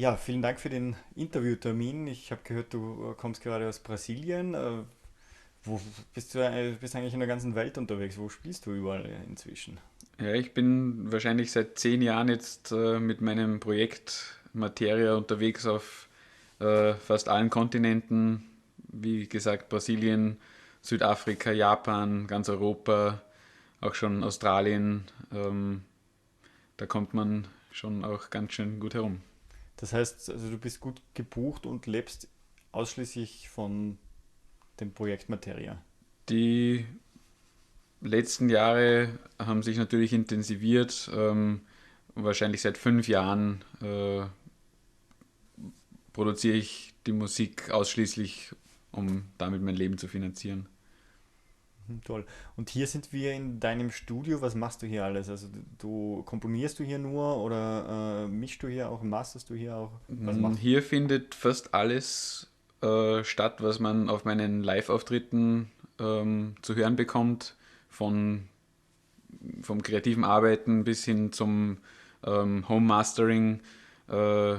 Ja, vielen Dank für den Interviewtermin. Ich habe gehört, du kommst gerade aus Brasilien. Wo bist du bist eigentlich in der ganzen Welt unterwegs? Wo spielst du überall inzwischen? Ja, ich bin wahrscheinlich seit 10 Jahren jetzt mit meinem Projekt Materia unterwegs auf fast allen Kontinenten. Wie gesagt, Brasilien, Südafrika, Japan, ganz Europa, auch schon Australien. Da kommt man schon auch ganz schön gut herum. Das heißt, also du bist gut gebucht und lebst ausschließlich von dem Projekt Materia. Die letzten Jahre haben sich natürlich intensiviert. Wahrscheinlich seit 5 Jahren produziere ich die Musik ausschließlich, um damit mein Leben zu finanzieren. Toll. Und hier sind wir in deinem Studio. Was machst du hier alles? Also du komponierst du hier nur oder mischst du hier auch, masterst du hier auch? Was machst Hier findet fast alles statt, was man auf meinen Live-Auftritten zu hören bekommt, von, vom kreativen Arbeiten bis hin zum Home Mastering. Äh,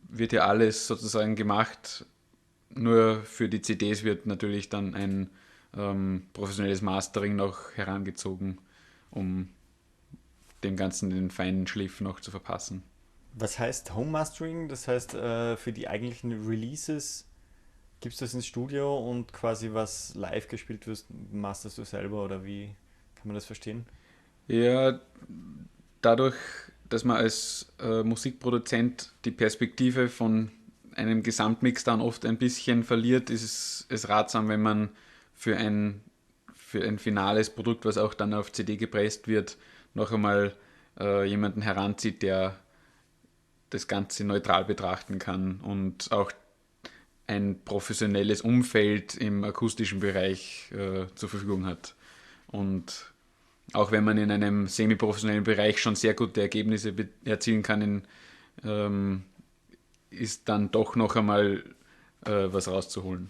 Wird ja alles sozusagen gemacht. Nur für die CDs wird natürlich dann ein professionelles Mastering noch herangezogen, um dem Ganzen den feinen Schliff noch zu verpassen. Was heißt Home Mastering? Das heißt, für die eigentlichen Releases gibst du das ins Studio und quasi was live gespielt wird, masterst du selber oder wie kann man das verstehen? Ja, dadurch, dass man als Musikproduzent die Perspektive von einem Gesamtmix dann oft ein bisschen verliert, ist es ratsam, wenn man für ein, für ein finales Produkt, was auch dann auf CD gepresst wird, noch einmal jemanden heranzieht, der das Ganze neutral betrachten kann und auch ein professionelles Umfeld im akustischen Bereich zur Verfügung hat. Und auch wenn man in einem semi-professionellen Bereich schon sehr gute Ergebnisse erzielen kann, ist dann doch noch einmal was rauszuholen.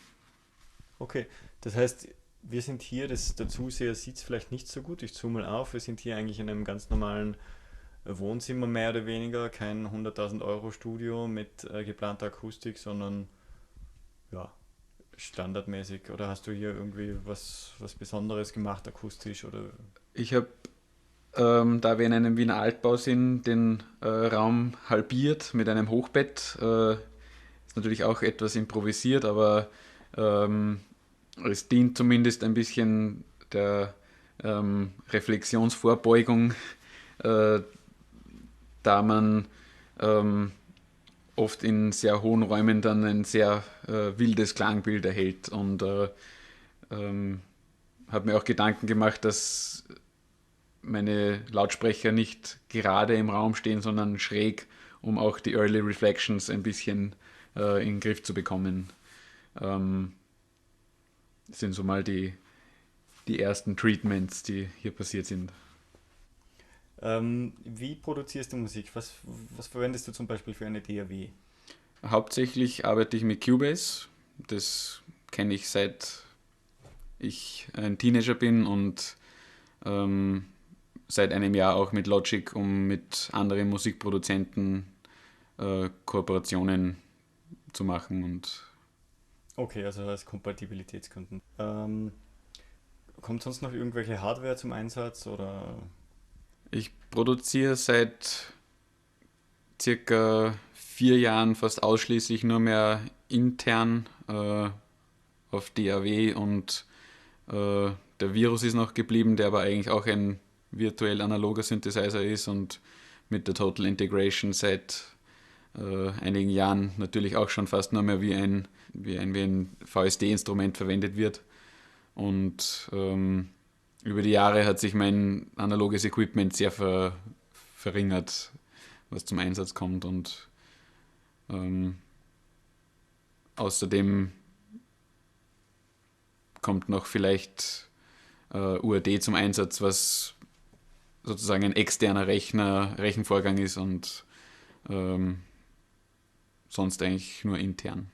Okay, das heißt, wir sind hier, der Zuseher sieht es vielleicht nicht so gut, ich zoome mal auf, wir sind hier eigentlich in einem ganz normalen Wohnzimmer mehr oder weniger, kein 100.000 € Studio mit geplanter Akustik, sondern ja, standardmäßig. Oder hast du hier irgendwie was Besonderes gemacht, akustisch oder? Ich habe, da wir in einem Wiener Altbau sind, den Raum halbiert mit einem Hochbett. Ist natürlich auch etwas improvisiert, aber ähm, es dient zumindest ein bisschen der Reflexionsvorbeugung, äh, da man ähm, oft in sehr hohen Räumen dann ein sehr wildes Klangbild erhält und ähm, habe mir auch Gedanken gemacht, dass meine Lautsprecher nicht gerade im Raum stehen, sondern schräg, um auch die Early Reflections ein bisschen in den Griff zu bekommen. Ähm, Das sind so mal die ersten Treatments, die hier passiert sind. Wie produzierst du Musik? Was verwendest du zum Beispiel für eine DAW? Hauptsächlich arbeite ich mit Cubase. Das kenne ich seit ich ein Teenager bin und ähm, seit einem Jahr auch mit Logic, um mit anderen Musikproduzenten Kooperationen zu machen. Und Okay, also als Kompatibilitätsgründen. Kommt sonst noch irgendwelche Hardware zum Einsatz oder? ich produziere seit circa 4 Jahren fast ausschließlich nur mehr intern auf DAW und der Virus ist noch geblieben, der aber eigentlich auch ein virtuell analoger Synthesizer ist und mit der Total Integration seit einigen Jahren natürlich auch schon fast nur mehr wie ein VSD-Instrument verwendet wird. Und über die Jahre hat sich mein analoges Equipment sehr verringert, was zum Einsatz kommt. Und ähm, außerdem kommt noch vielleicht UAD zum Einsatz, was sozusagen ein externer Rechenvorgang ist und ähm, sonst eigentlich nur intern.